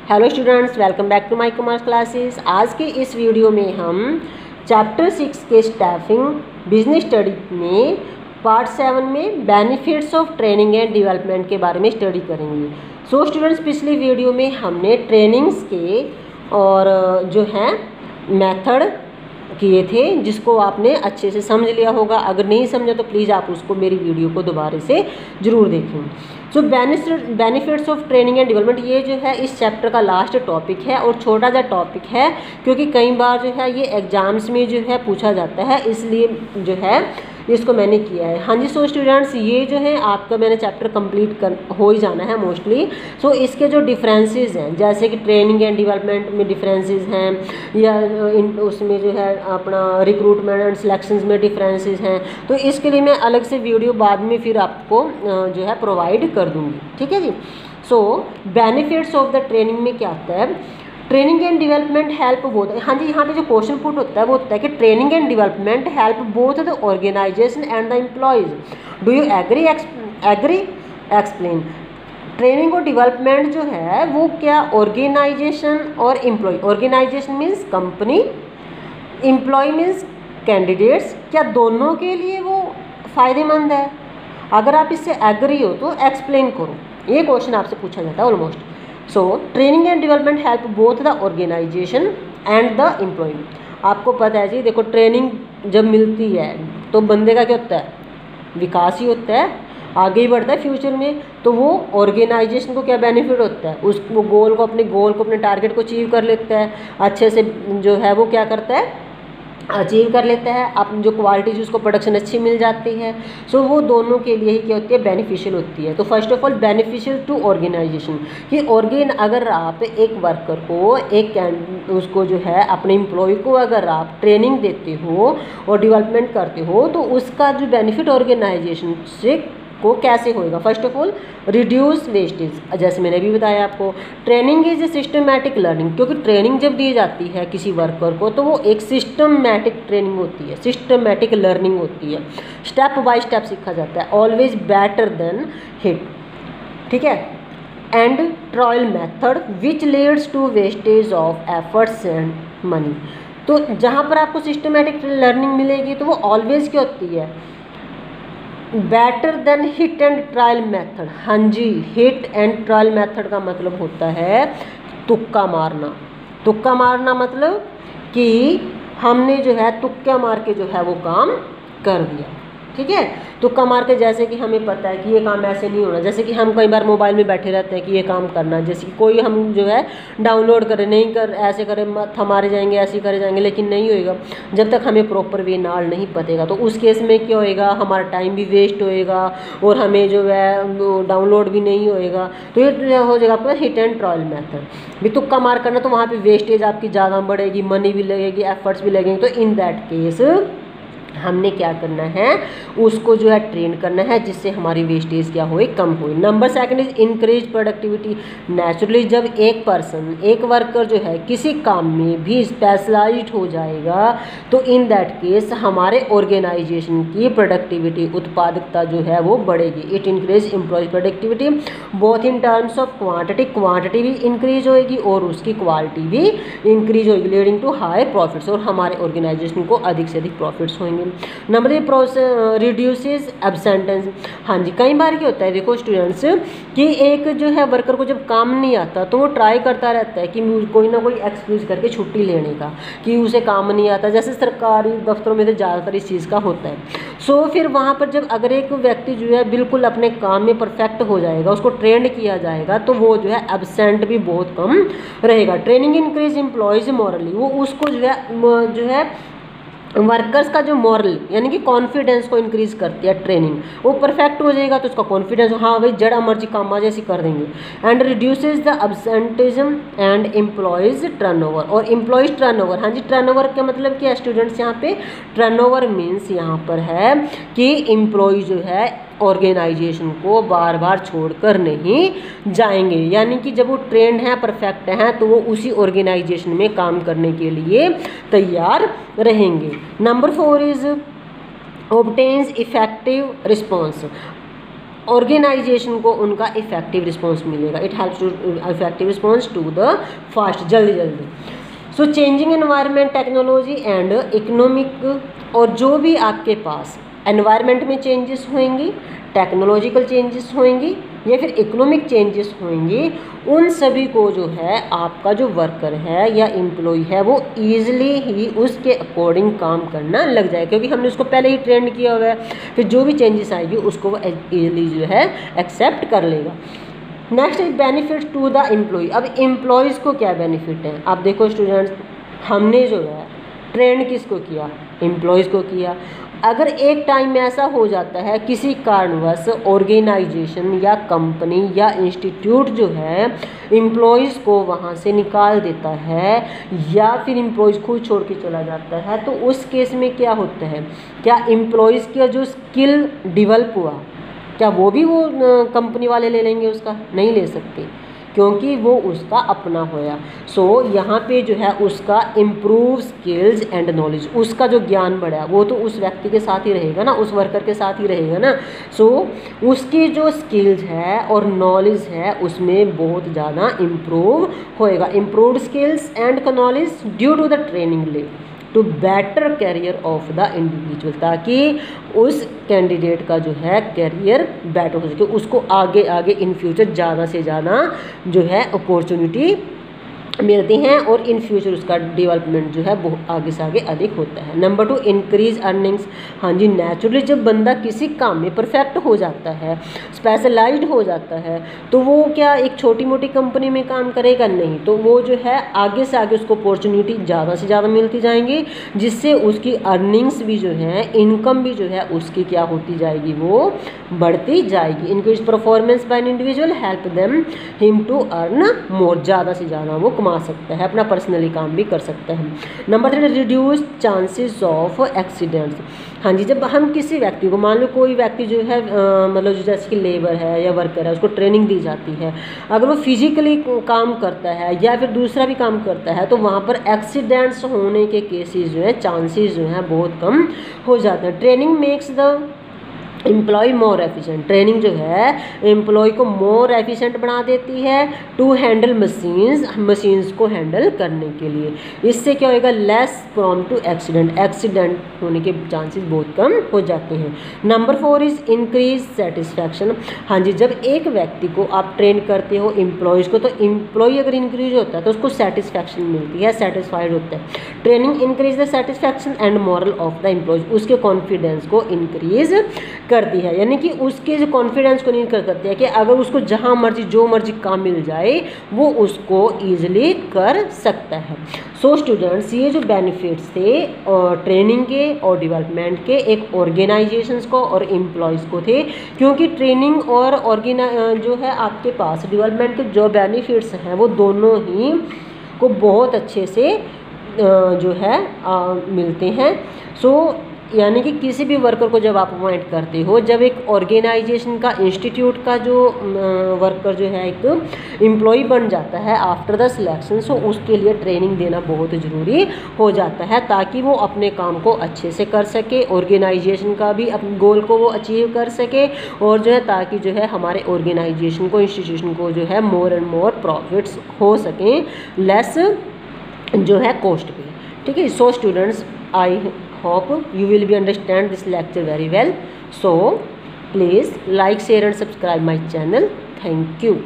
Hello students, welcome back to my commerce classes. आज के इस वीडियो में हम चैप्टर 6 के स्टाफिंग बिजनेस स्टडी में पार्ट 7 में benefits of training and development के बारे में स्टडी करेंगे। सो स्टूडेंट्स, पिछली वीडियो में हमने ट्रेनिंग्स के और जो है मेथड किए थे, जिसको आपने अच्छे से समझ लिया होगा। अगर नहीं समझा तो प्लीज़ आप उसको मेरी वीडियो को दोबारा से ज़रूर देखें। सो benefits of training and development ये जो है इस चैप्टर का लास्ट टॉपिक है और छोटा सा टॉपिक है, क्योंकि कई बार जो है ये एग्जाम्स में जो है पूछा जाता है, इसलिए जो है इसको मैंने किया है। हाँ जी, सो स्टूडेंट्स, ये जो है आपका मैंने चैप्टर कंप्लीट हो ही जाना है मोस्टली। सो इसके जो डिफरेंसेस हैं, जैसे कि ट्रेनिंग एंड डेवलपमेंट में डिफरेंसेस हैं, या उसमें जो है अपना रिक्रूटमेंट एंड सिलेक्शंस में डिफरेंसेस हैं, तो इसके लिए मैं अलग से वीडियो बाद में फिर आपको जो है प्रोवाइड कर दूँगी। ठीक है जी। So benefits of the training में क्या आता है? Training and development help both. हाँ जी, यहाँ पे जो क्वेश्चन पुट होता है वो होता है कि training and development help both the organization and the employees. Do you agree? Explain. Training और डेवलपमेंट जो है वो क्या ऑर्गेनाइजेशन और employee, organization means company, employee means candidates, क्या दोनों के लिए वो फ़ायदेमंद है? अगर आप इससे एग्री हो तो एक्सप्लेन करो। ये क्वेश्चन आपसे पूछा जाता है almost. So training and development help both the organization and the employee. आपको पता है जी, देखो ट्रेनिंग जब मिलती है तो बंदे का क्या होता है? विकास ही होता है, आगे ही बढ़ता है फ्यूचर में। तो वो ऑर्गेनाइजेशन को क्या बेनिफिट होता है? उस वो गोल को अपने टारगेट को अचीव कर लेता है, अच्छे से जो है वो क्या करता है, अचीव कर लेता है। अपनी जो क्वालिटीज उसको प्रोडक्शन अच्छी मिल जाती है। सो वो दोनों के लिए ही क्या होती है? बेनिफिशियल होती है। तो first of all beneficial to organization कि अगर आप एक वर्कर को उसको जो है अपने एम्प्लॉय को अगर आप ट्रेनिंग देते हो और डेवलपमेंट करते हो तो उसका जो बेनिफिट ऑर्गेनाइजेशन से को कैसे होएगा? First of all reduce wastage, जैसे मैंने भी बताया आपको। Training is a systematic learning, क्योंकि ट्रेनिंग जब दी जाती है किसी वर्कर को तो वो एक सिस्टमैटिक ट्रेनिंग होती है, सिस्टमैटिक लर्निंग होती है, स्टेप बाय स्टेप सीखा जाता है। ऑलवेज बेटर देन हिट, ठीक है। And trial method which leads to wastage of efforts and money. तो जहाँ पर आपको सिस्टमैटिक लर्निंग मिलेगी तो वो ऑलवेज क्या होती है? Better than hit and trial method. हाँ जी, हिट एंड ट्रायल मेथड का मतलब होता है तुक्का मारना। तुक्का मारना मतलब कि हमने जो है तुक्का मार के जो है वो काम कर दिया, ठीक है। तुक्का मार के, जैसे कि हमें पता है कि ये काम ऐसे नहीं होना, जैसे कि हम कई बार मोबाइल में बैठे रहते हैं कि ये काम करना, जैसे कि कोई हम जो है डाउनलोड करें, नहीं कर ऐसे करें मत हमारे जाएंगे, ऐसे करे जाएंगे, लेकिन नहीं होएगा जब तक हमें प्रॉपर वे नाल नहीं पतेगा। तो उस केस में क्या होएगा? हमारा टाइम भी वेस्ट होएगा और हमें जो है डाउनलोड भी नहीं होएगा। तो ये हो जाएगा आपका हिट एंड ट्रायल मेथड। भी तुक्का मार करना तो वहाँ पर वेस्टेज आपकी ज़्यादा बढ़ेगी, मनी भी लगेगी, एफर्ट्स भी लगेंगे। तो इन दैट केस हमने क्या करना है? उसको जो है ट्रेन करना है, जिससे हमारी वेस्टेज क्या होए? कम होए। Number second is increase productivity. Naturally जब एक वर्कर जो है किसी काम में भी स्पेशलाइज्ड हो जाएगा तो इन दैट केस हमारे ऑर्गेनाइजेशन की प्रोडक्टिविटी, उत्पादकता जो है वो बढ़ेगी। It increase employee productivity both in terms of quantity भी इंक्रीज होएगी और उसकी क्वालिटी भी इंक्रीज होएगी, लीडिंग टू हाई प्रॉफिट्स, और हमारे ऑर्गेनाइजेशन को अधिक से अधिक प्रॉफिट्स होंगे। Number reduces absenteeism. हाँ जी, कई बार क्या होता है, देखो स्टूडेंट्स, कि एक जो है वर्कर को जब काम नहीं आता तो वो ट्राई करता रहता है कि कोई ना कोई एक्सक्यूज़ करके छुट्टी लेने का, कि उसे काम नहीं आता। जैसे सरकारी दफ्तरों में तो ज़्यादातर इस चीज़ का होता है। सो फिर वहाँ पर जब अगर एक व्यक्ति जो है बिल्कुल अपने काम में परफेक्ट हो जाएगा, उसको ट्रेंड किया जाएगा, तो वो जो है एब्सेंट भी बहुत कम रहेगा। ट्रेनिंग इंक्रीज एम्प्लॉयज़ मॉरली, वो उसको जो है वर्कर्स का जो मॉरल यानी कि कॉन्फिडेंस को इंक्रीज करती है ट्रेनिंग। वो परफेक्ट हो जाएगा तो उसका कॉन्फिडेंस, हाँ भाई जड़ा मर्जी काम आ जैसी कर देंगे। And reduces the absenteeism and employees turnover, और एम्प्लॉयज़ टर्नओवर। हाँ जी, टर्नओवर का मतलब क्या है स्टूडेंट्स? यहाँ पे टर्नओवर मीन्स यहाँ पर है कि एम्प्लॉय जो है ऑर्गेनाइजेशन को बार बार छोड़कर नहीं जाएंगे, यानी कि जब वो ट्रेंड हैं, परफेक्ट हैं, तो वो उसी ऑर्गेनाइजेशन में काम करने के लिए तैयार रहेंगे। Number 4 is obtains effective response. Organisation को उनका इफेक्टिव रिस्पॉन्स मिलेगा। It helps to effective response to the fast, जल्दी जल्दी। So changing environment, technology and economic, और जो भी आपके पास एनवायरनमेंट में चेंजेस होंगी, टेक्नोलॉजिकल चेंजेस होंगी या फिर इकोनॉमिक चेंजेस होंगी, उन सभी को जो है आपका जो वर्कर है या एम्प्लॉय है वो ईजिली ही उसके अकॉर्डिंग काम करना लग जाए, क्योंकि हमने उसको पहले ही ट्रेंड किया हुआ है। फिर जो भी चेंजेस आएगी उसको वो ईजिली जो है एक्सेप्ट कर लेगा। Next is benefit to the employee. अब एम्प्लॉयज़ को क्या बेनिफिट है? आप देखो स्टूडेंट्स, हमने जो है ट्रेंड किसको किया? एम्प्लॉयज़ को किया। अगर एक टाइम में ऐसा हो जाता है किसी कारणवश ऑर्गेनाइजेशन या कंपनी या इंस्टीट्यूट जो है एम्प्लॉयज़ को वहाँ से निकाल देता है या फिर एम्प्लॉयज़ खुद छोड़ के चला जाता है, तो उस केस में क्या होता है? क्या एम्प्लॉयज़ का जो स्किल डेवलप हुआ, क्या वो भी वो कंपनी वाले ले लेंगे? उसका नहीं ले सकते, क्योंकि वो उसका अपना होया। सो यहाँ पे जो है उसका इम्प्रूव स्किल्स एंड नॉलेज, उसका जो ज्ञान बढ़ा वो तो उस व्यक्ति के साथ ही रहेगा ना, उस वर्कर के साथ ही रहेगा ना। सो उसकी जो स्किल्स है और नॉलेज है उसमें बहुत ज़्यादा इम्प्रूव होएगा। Improved skills and knowledge due to the training lead to better career of the individual, ताकि उस कैंडिडेट का जो है कैरियर बेटर हो सके, उसको आगे आगे इन फ्यूचर ज़्यादा से ज़्यादा जो है अपॉर्चुनिटी मिलती हैं और इन फ्यूचर उसका डेवलपमेंट जो है बहुत आगे से आगे अधिक होता है। Number 2, increase earnings. हाँ जी, नेचुरली जब बंदा किसी काम में परफेक्ट हो जाता है, स्पेशलाइज्ड हो जाता है, तो वो क्या एक छोटी मोटी कंपनी में काम करेगा? नहीं, तो वो जो है आगे से आगे उसको अपॉर्चुनिटी ज़्यादा से ज़्यादा मिलती जाएंगी, जिससे उसकी अर्निंग्स भी जो है, इनकम भी जो है उसकी क्या होती जाएगी? वो बढ़ती जाएगी। Increase performance by an individual help them him to earn more, ज़्यादा से ज़्यादा वो कमा सकता है, अपना पर्सनली काम भी कर सकता है। Number 3, reduce chances of accidents. हाँ जी, जब हम किसी व्यक्ति को, मान लो कोई व्यक्ति जो है मतलब जैसे कि लेबर है या वर्कर है, उसको ट्रेनिंग दी जाती है, अगर वो फिजिकली काम करता है या फिर दूसरा भी काम करता है, तो वहाँ पर एक्सीडेंट्स होने के केसेस जो है, चांसेस जो है बहुत कम हो जाते हैं। Training makes the employee more efficient. Training जो है एम्प्लॉय को मोर एफिशिएंट बना देती है टू हैंडल मशीन्स को हैंडल करने के लिए। इससे क्या होएगा? लेस प्रॉन टू एक्सीडेंट होने के चांसेस बहुत कम हो जाते हैं। Number 4 is increase satisfaction. हाँ जी, जब एक व्यक्ति को आप ट्रेन करते हो एम्प्लॉयज़ को, तो एम्प्लॉय अगर इंक्रीज होता है तो उसको सेटिस्फैक्शन मिलती है, सेटिस्फाइड होता है। Training increase the satisfaction and moral of the employees, उसके कॉन्फिडेंस को इंक्रीज करती है, यानी कि उसके जो कॉन्फिडेंस को नहीं कर करती है कि अगर उसको जहाँ मर्जी जो मर्जी काम मिल जाए वो उसको ईजिली कर सकता है। सो स्टूडेंट्स, ये जो बेनिफिट्स थे ट्रेनिंग के और डेवलपमेंट के, एक ऑर्गेनाइजेशंस को और एम्प्लॉयज़ को थे, क्योंकि ट्रेनिंग और जो है आपके पास डेवलपमेंट के जो बेनिफिट्स हैं वो दोनों ही को बहुत अच्छे से जो है मिलते हैं। सो यानी कि किसी भी वर्कर को जब आप अपॉइंट करते हो, जब एक ऑर्गेनाइजेशन का, इंस्टीट्यूट का जो वर्कर जो है एक एम्प्लॉय बन जाता है आफ्टर द सिलेक्शन, सो उसके लिए ट्रेनिंग देना बहुत ज़रूरी हो जाता है, ताकि वो अपने काम को अच्छे से कर सके, ऑर्गेनाइजेशन का भी अपने गोल को वो अचीव कर सके, और जो है ताकि जो है हमारे ऑर्गेनाइजेशन को, इंस्टीट्यूशन को जो है मोर एंड मोर प्रॉफिट्स हो सकें, लेस जो है कॉस्ट पे। ठीक है। So students, I hope you will be understand this lecture very well. So please like, share and subscribe my channel. Thank you.